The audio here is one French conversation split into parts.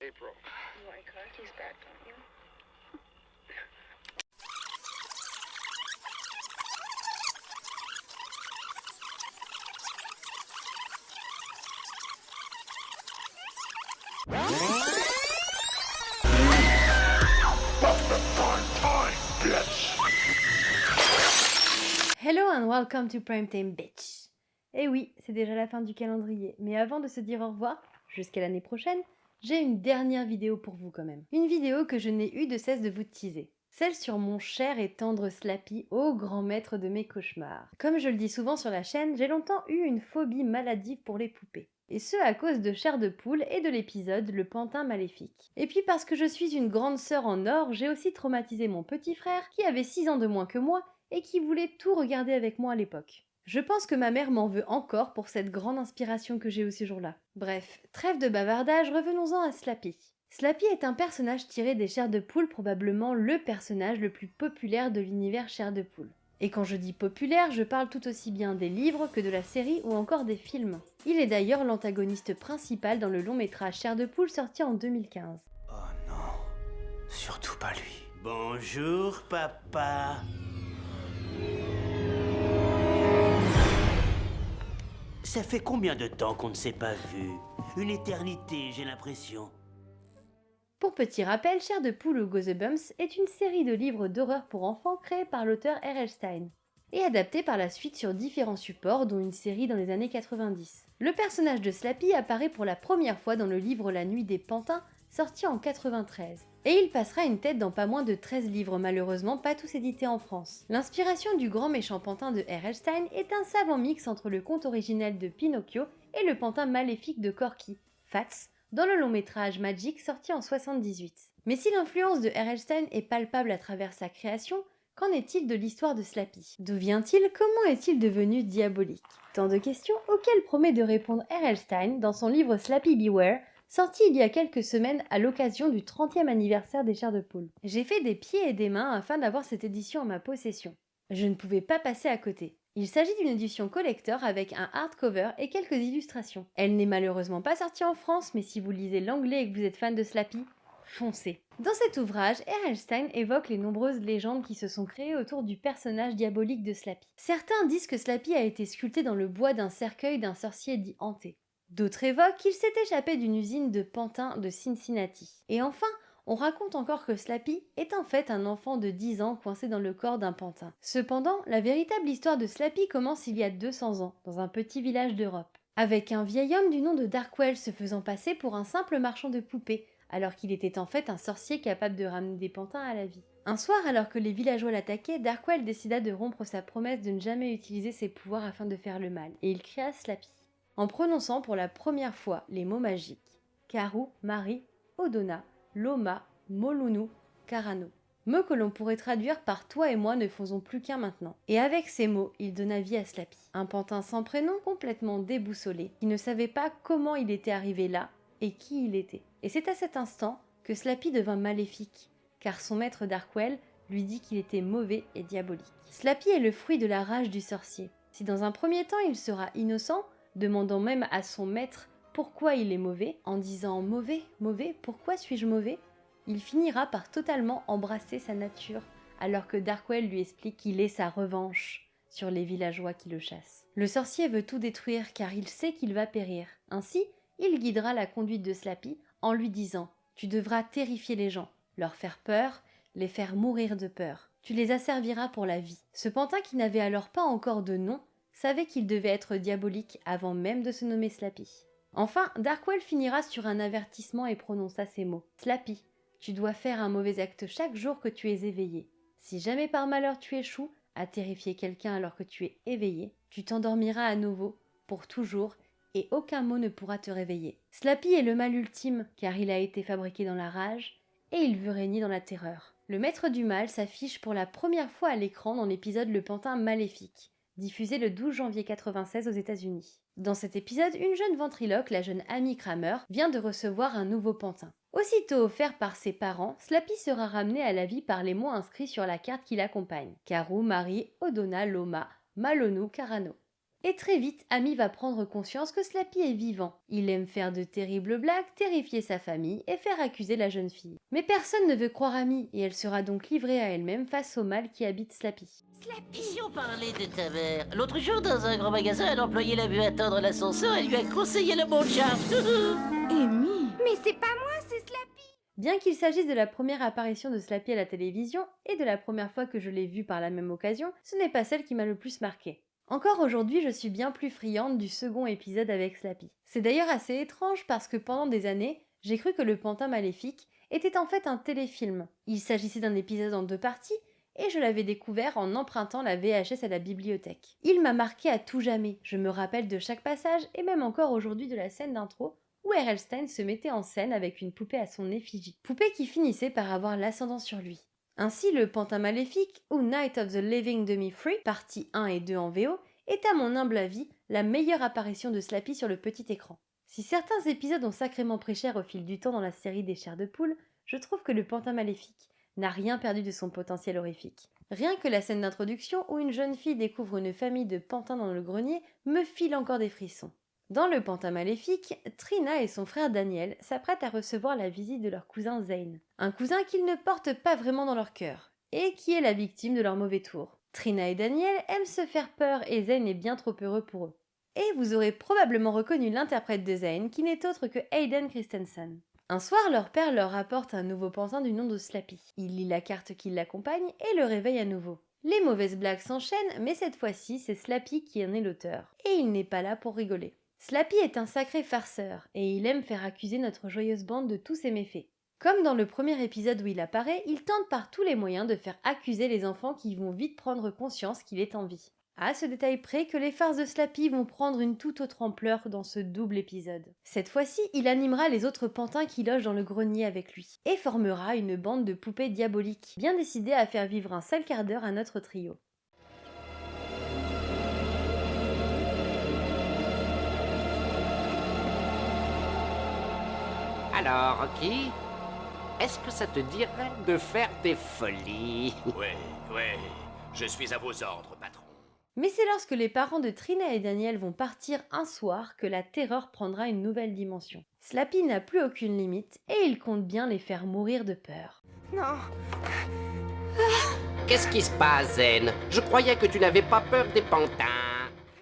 April. You like hockey's back, don't you? Hello and welcome to Primetime Bitch. Eh oui, c'est déjà la fin du calendrier, mais avant de se dire au revoir, jusqu'à l'année prochaine, j'ai une dernière vidéo pour vous quand même. Une vidéo que je n'ai eu de cesse de vous teaser. Celle sur mon cher et tendre Slappy, ô grand maître de mes cauchemars. Comme je le dis souvent sur la chaîne, j'ai longtemps eu une phobie maladive pour les poupées. Et ce à cause de Chair de Poule et de l'épisode Le Pantin Maléfique. Et puis parce que je suis une grande sœur en or, j'ai aussi traumatisé mon petit frère, qui avait 6 ans de moins que moi, et qui voulait tout regarder avec moi à l'époque. Je pense que ma mère m'en veut encore pour cette grande inspiration que j'ai eu ce jour-là. Bref, trêve de bavardage, revenons-en à Slappy. Slappy est un personnage tiré des Chairs de Poule, probablement le personnage le plus populaire de l'univers Chair de Poule. Et quand je dis populaire, je parle tout aussi bien des livres que de la série ou encore des films. Il est d'ailleurs l'antagoniste principal dans le long métrage Chair de Poule sorti en 2015. Oh non, surtout pas lui. Bonjour, papa. Ça fait combien de temps qu'on ne s'est pas vu? Une éternité, j'ai l'impression. Pour petit rappel, Chair de Poule ou Goosebumps est une série de livres d'horreur pour enfants créée par l'auteur R.L. Stein et adaptée par la suite sur différents supports, dont une série dans les années 90. Le personnage de Slappy apparaît pour la première fois dans le livre La Nuit des Pantins, sorti en 93. Et il passera une tête dans pas moins de 13 livres, malheureusement pas tous édités en France. L'inspiration du grand méchant pantin de R.L. Stein est un savant mix entre le conte originel de Pinocchio et le pantin maléfique de Corky, Fats, dans le long métrage Magic sorti en 78. Mais si l'influence de R.L. Stein est palpable à travers sa création, qu'en est-il de l'histoire de Slappy? D'où vient-il? Comment est-il devenu diabolique? Tant de questions auxquelles promet de répondre R.L. Stein dans son livre Slappy Beware, sorti il y a quelques semaines à l'occasion du 30e anniversaire des Chairs de Poule. J'ai fait des pieds et des mains afin d'avoir cette édition en ma possession. Je ne pouvais pas passer à côté. Il s'agit d'une édition collector avec un hardcover et quelques illustrations. Elle n'est malheureusement pas sortie en France, mais si vous lisez l'anglais et que vous êtes fan de Slappy, foncez. Dans cet ouvrage, R.L. Stein évoque les nombreuses légendes qui se sont créées autour du personnage diabolique de Slappy. Certains disent que Slappy a été sculpté dans le bois d'un cercueil d'un sorcier dit hanté. D'autres évoquent qu'il s'est échappé d'une usine de pantins de Cincinnati. Et enfin, on raconte encore que Slappy est en fait un enfant de 10 ans coincé dans le corps d'un pantin. Cependant, la véritable histoire de Slappy commence il y a 200 ans, dans un petit village d'Europe, avec un vieil homme du nom de Darkwell se faisant passer pour un simple marchand de poupées, alors qu'il était en fait un sorcier capable de ramener des pantins à la vie. Un soir, alors que les villageois l'attaquaient, Darkwell décida de rompre sa promesse de ne jamais utiliser ses pouvoirs afin de faire le mal, et il créa Slappy, en prononçant pour la première fois les mots magiques Karu, Mari, Odona, Loma, Molunu, Karano. Mots que l'on pourrait traduire par toi et moi ne faisons plus qu'un maintenant. Et avec ces mots, il donna vie à Slappy, un pantin sans prénom complètement déboussolé, qui ne savait pas comment il était arrivé là et qui il était. Et c'est à cet instant que Slappy devint maléfique, car son maître Darkwell lui dit qu'il était mauvais et diabolique. Slappy est le fruit de la rage du sorcier. Si dans un premier temps il sera innocent, demandant même à son maître pourquoi il est mauvais, en disant « mauvais, mauvais, pourquoi suis-je mauvais ?» il finira par totalement embrasser sa nature, alors que Darkwell lui explique qu'il est sa revanche sur les villageois qui le chassent. Le sorcier veut tout détruire car il sait qu'il va périr. Ainsi, il guidera la conduite de Slappy en lui disant « Tu devras terrifier les gens, leur faire peur, les faire mourir de peur. Tu les asserviras pour la vie. » Ce pantin qui n'avait alors pas encore de nom savait qu'il devait être diabolique avant même de se nommer Slappy. Enfin, Darkwell finira sur un avertissement et prononça ces mots. « Slappy, tu dois faire un mauvais acte chaque jour que tu es éveillé. Si jamais par malheur tu échoues à terrifier quelqu'un alors que tu es éveillé, tu t'endormiras à nouveau, pour toujours, et aucun mot ne pourra te réveiller. Slappy est le mal ultime, car il a été fabriqué dans la rage, et il veut régner dans la terreur. Le maître du mal s'affiche pour la première fois à l'écran dans l'épisode Le Pantin Maléfique, diffusé le 12 janvier 1996 aux États-Unis. Dans cet épisode, une jeune ventriloque, la jeune Amy Kramer, vient de recevoir un nouveau pantin. Aussitôt offert par ses parents, Slappy sera ramené à la vie par les mots inscrits sur la carte qui l'accompagne. Karu, Mari, Odona, Loma, Malonu, Karano. Et très vite, Amy va prendre conscience que Slappy est vivant. Il aime faire de terribles blagues, terrifier sa famille et faire accuser la jeune fille. Mais personne ne veut croire Amy et elle sera donc livrée à elle-même face au mal qui habite Slappy. Et si on parlait de ta mère? L'autre jour, dans un grand magasin, un employé l'a vu attendre l'ascenseur et lui a conseillé le bon charme. Amy. Mais c'est pas moi, c'est Slappy. Bien qu'il s'agisse de la première apparition de Slappy à la télévision et de la première fois que je l'ai vu par la même occasion, ce n'est pas celle qui m'a le plus marqué. Encore aujourd'hui, je suis bien plus friande du second épisode avec Slappy. C'est d'ailleurs assez étrange parce que pendant des années, j'ai cru que Le Pantin Maléfique était en fait un téléfilm. Il s'agissait d'un épisode en 2 parties et je l'avais découvert en empruntant la VHS à la bibliothèque. Il m'a marqué à tout jamais, je me rappelle de chaque passage et même encore aujourd'hui de la scène d'intro où R.L. Stine se mettait en scène avec une poupée à son effigie. Poupée qui finissait par avoir l'ascendant sur lui. Ainsi, Le Pantin Maléfique ou Night of the Living Demi-Free, partie 1 et 2 en VO, est à mon humble avis la meilleure apparition de Slappy sur le petit écran. Si certains épisodes ont sacrément pris cher au fil du temps dans la série des Chairs de Poule, je trouve que Le Pantin Maléfique n'a rien perdu de son potentiel horrifique. Rien que la scène d'introduction où une jeune fille découvre une famille de pantins dans le grenier me file encore des frissons. Dans Le Pantin Maléfique, Trina et son frère Daniel s'apprêtent à recevoir la visite de leur cousin Zane. Un cousin qu'ils ne portent pas vraiment dans leur cœur, et qui est la victime de leur mauvais tour. Trina et Daniel aiment se faire peur et Zane est bien trop heureux pour eux. Et vous aurez probablement reconnu l'interprète de Zane qui n'est autre que Hayden Christensen. Un soir, leur père leur rapporte un nouveau pantin du nom de Slappy. Il lit la carte qui l'accompagne et le réveille à nouveau. Les mauvaises blagues s'enchaînent, mais cette fois-ci, c'est Slappy qui en est l'auteur. Et il n'est pas là pour rigoler. Slappy est un sacré farceur, et il aime faire accuser notre joyeuse bande de tous ses méfaits. Comme dans le premier épisode où il apparaît, il tente par tous les moyens de faire accuser les enfants qui vont vite prendre conscience qu'il est en vie. À ce détail près que les farces de Slappy vont prendre une toute autre ampleur dans ce double épisode. Cette fois-ci, il animera les autres pantins qui logent dans le grenier avec lui, et formera une bande de poupées diaboliques, bien décidées à faire vivre un sale quart d'heure à notre trio. Alors, Rocky, est-ce que ça te dirait de faire tes folies? Ouais, je suis à vos ordres, patron. Mais c'est lorsque les parents de Trina et Daniel vont partir un soir que la terreur prendra une nouvelle dimension. Slappy n'a plus aucune limite et il compte bien les faire mourir de peur. Non. Qu'est-ce qui se passe, Zen? Je croyais que tu n'avais pas peur des pantins.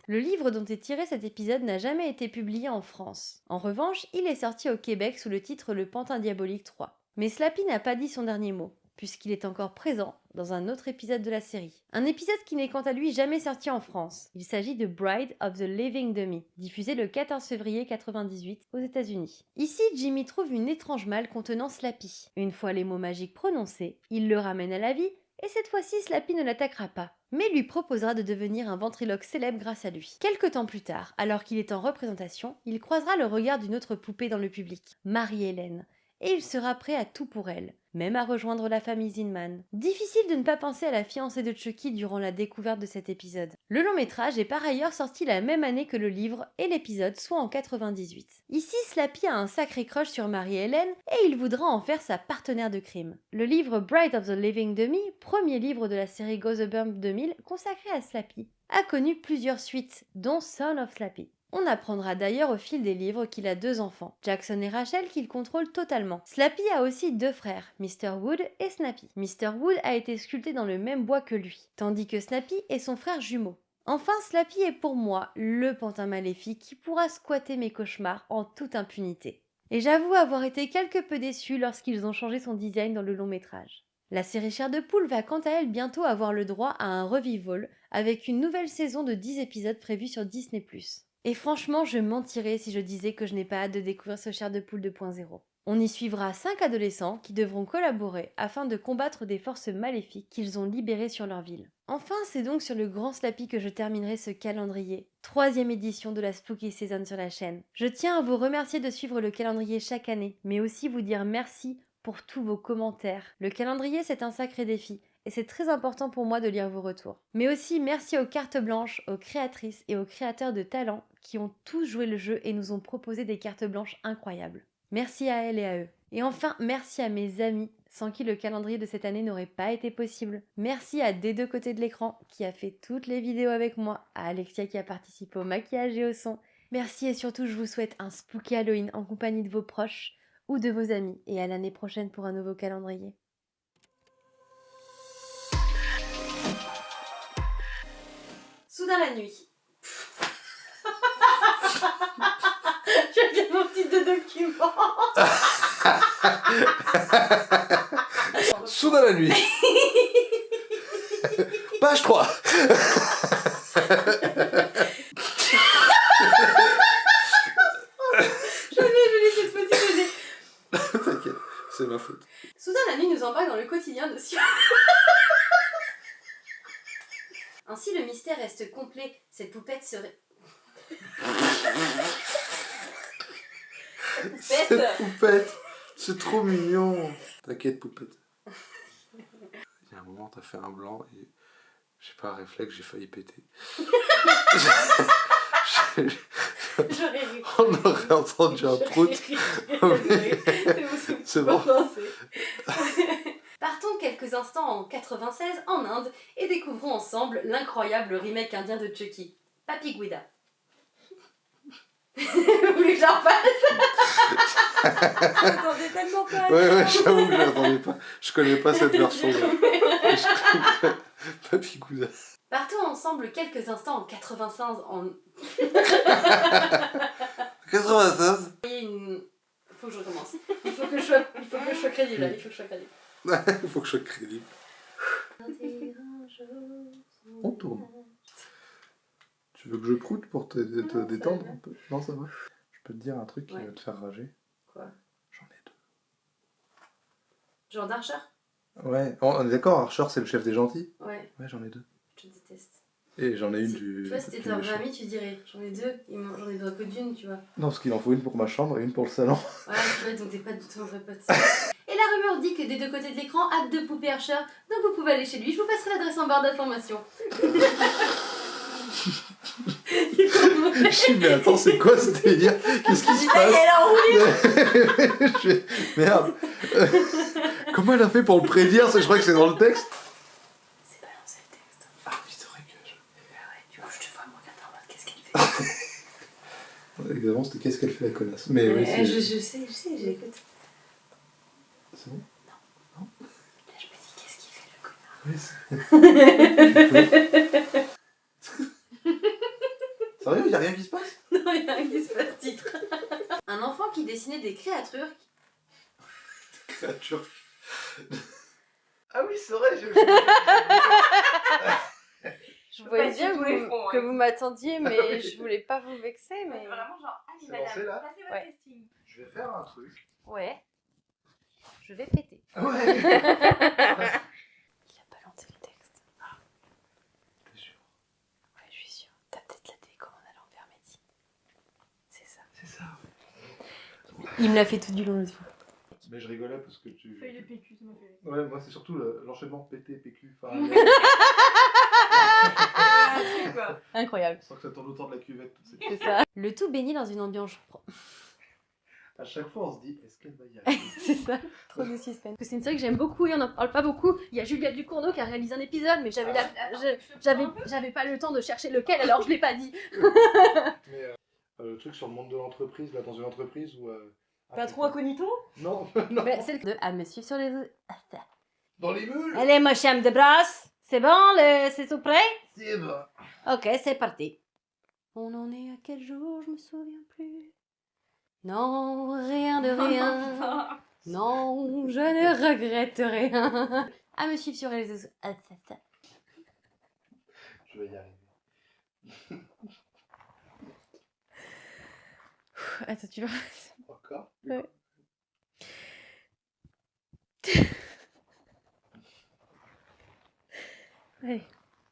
Le livre dont est tiré cet épisode n'a jamais été publié en France. En revanche, il est sorti au Québec sous le titre Le Pantin Diabolique 3. Mais Slappy n'a pas dit son dernier mot, puisqu'il est encore présent dans un autre épisode de la série. Un épisode qui n'est quant à lui jamais sorti en France. Il s'agit de Bride of the Living Dummy, diffusé le 14 février 1998 aux États-Unis. Ici, Jimmy trouve une étrange malle contenant Slappy. Une fois les mots magiques prononcés, il le ramène à la vie, et cette fois-ci, Slappy ne l'attaquera pas, mais lui proposera de devenir un ventriloque célèbre grâce à lui. Quelque temps plus tard, alors qu'il est en représentation, il croisera le regard d'une autre poupée dans le public, Marie-Hélène, et il sera prêt à tout pour elle, même à rejoindre la famille Zinman. Difficile de ne pas penser à la fiancée de Chucky durant la découverte de cet épisode. Le long métrage est par ailleurs sorti la même année que le livre et l'épisode, soit en 98. Ici, Slappy a un sacré crush sur Marie-Hélène et il voudra en faire sa partenaire de crime. Le livre Bride of the Living Dummy, premier livre de la série Goosebumps 2000 consacré à Slappy, a connu plusieurs suites, dont Son of Slappy. On apprendra d'ailleurs au fil des livres qu'il a 2 enfants, Jackson et Rachel, qu'il contrôle totalement. Slappy a aussi 2 frères, Mr. Wood et Snappy. Mr. Wood a été sculpté dans le même bois que lui, tandis que Snappy est son frère jumeau. Enfin, Slappy est pour moi le pantin maléfique qui pourra squatter mes cauchemars en toute impunité. Et j'avoue avoir été quelque peu déçue lorsqu'ils ont changé son design dans le long métrage. La série Chair de Poule va quant à elle bientôt avoir le droit à un revival avec une nouvelle saison de 10 épisodes prévue sur Disney+. Et franchement, je mentirais si je disais que je n'ai pas hâte de découvrir ce Chair de Poule 2.0. On y suivra 5 adolescents qui devront collaborer afin de combattre des forces maléfiques qu'ils ont libérées sur leur ville. Enfin, c'est donc sur le grand Slappy que je terminerai ce calendrier. 3e édition de la Spooky Season sur la chaîne. Je tiens à vous remercier de suivre le calendrier chaque année, mais aussi vous dire merci pour tous vos commentaires. Le calendrier, c'est un sacré défi. Et c'est très important pour moi de lire vos retours. Mais aussi merci aux cartes blanches, aux créatrices et aux créateurs de talent qui ont tous joué le jeu et nous ont proposé des cartes blanches incroyables. Merci à elles et à eux. Et enfin, merci à mes amis, sans qui le calendrier de cette année n'aurait pas été possible. Merci à des deux côtés de l'écran qui a fait toutes les vidéos avec moi, à Alexia qui a participé au maquillage et au son. Merci et surtout je vous souhaite un spooky Halloween en compagnie de vos proches ou de vos amis et à l'année prochaine pour un nouveau calendrier. Soudain la nuit. Je regarde mon titre de document. Soudain la nuit. Page 3. Je l'ai cette fois-ci. T'inquiète, c'est ma faute. Soudain la nuit nous embarque dans le quotidien de Sion. Ainsi le mystère reste complet, cette poupette serait... Cette poupette, c'est trop mignon. T'inquiète, poupette. Il y a un moment, t'as fait un blanc et j'ai pas un réflexe, j'ai failli péter. J'aurais ri. On aurait entendu un prout. C'est bon. Partons quelques instants en 96 en Inde et découvrons ensemble l'incroyable remake indien de Chucky, Papi Guida. Vous voulez que j'en passe? J'attendais tellement pas. Ouais, j'avoue que je l'attendais pas. Je connais pas cette version-là. Papi Gouda. Partons ensemble quelques instants en 95 en... 96. Faut que je recommence. Il faut que je sois crédible là, il faut que je sois crédible. Il faut que je sois crédible. On tourne. Tu veux que je proute pour te détendre un peu? Non, ça va. Je peux te dire un truc qui va te faire rager. Quoi? J'en ai Genre d'Archer? 2. Ouais, on est d'accord, Archer c'est le chef des gentils? Ouais. Ouais, j'en ai 2. Je déteste. Et j'en ai une du... Tu vois, si t'étais un vrai ami, tu dirais j'en ai 2, j'en ai besoin que d'une, tu vois. Non, parce qu'il en faut une pour ma chambre et une pour le salon. Ouais, tu vois, donc t'es pas du tout un vrai pote. Et la rumeur dit que des deux côtés de l'écran, hâte de poupée Archer, donc vous pouvez aller chez lui, je vous passerai l'adresse en barre d'information. Mais attends, c'est quoi ce délire? Qu'est-ce qui se passe? Merde. Comment elle a fait pour le prédire? Je crois que c'est dans le texte. C'est balancé le texte. Ah oui, c'est vrai que je... Ah ouais, du coup je te vois me regarder en mode qu'est-ce qu'elle fait. Évidemment, c'était qu'est-ce qu'elle fait la connasse. Mais oui, je sais, j'écoute. C'est bon? Là je me dis qu'est-ce qu'il fait le connard. Oui, Sérieux, y'a rien qui se passe? Non, il y a rien qui se passe, titre. Un enfant qui dessinait des créatures. Créature. Ah oui, c'est vrai, Je voyais bien que vous m'attendiez, mais je voulais pas vous vexer, mais... Vraiment genre, allez C'est lancé, là. passez votre Ouais. casting. Je vais faire un truc. Ouais. Je vais péter. Ouais. Il a pas lancé le texte. T'es sûr? Ouais, je suis sûre. T'as peut-être la télécommande à l'envers, Mehdi. C'est ça. C'est ça. Il me l'a fait tout du long l'autre fois. Mais je rigolais parce que tu... Feuille de PQ, ça m'a fait rire. Ouais, moi c'est surtout l'enchaînement PT, PQ. Enfin, Quoi. Incroyable. je sens que ça tourne autour de la cuvette. Toutes ces... C'est ça. Le tout baigné dans une ambiance... À chaque fois, on se dit, est-ce qu'elle va y arriver? C'est ça, trop de suspense. C'est une série que j'aime beaucoup et on en parle pas beaucoup. Il y a Julia Ducournau qui a réalisé un épisode, mais j'avais pas le temps de chercher lequel, alors je l'ai pas dit. Mais le truc sur le monde de l'entreprise, là, dans une entreprise où... Patron incognito? Non, non. Mais c'est le de à me suivre sur les... Dans les mules. Allez, ma chème de brasse. C'est bon, c'est tout prêt? C'est bon. Ok, c'est parti. On en est à quel jour? Je me souviens plus. Non, rien de rien. Non, je ne regrette rien. À me suivre sur les réseaux. Je vais y arriver. Attends, tu vois. Encore? Ouais. Allez,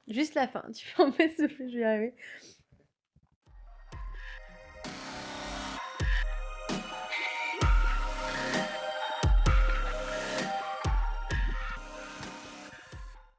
juste la fin. Tu peux en mettre, s'il te plaît, je vais y arriver.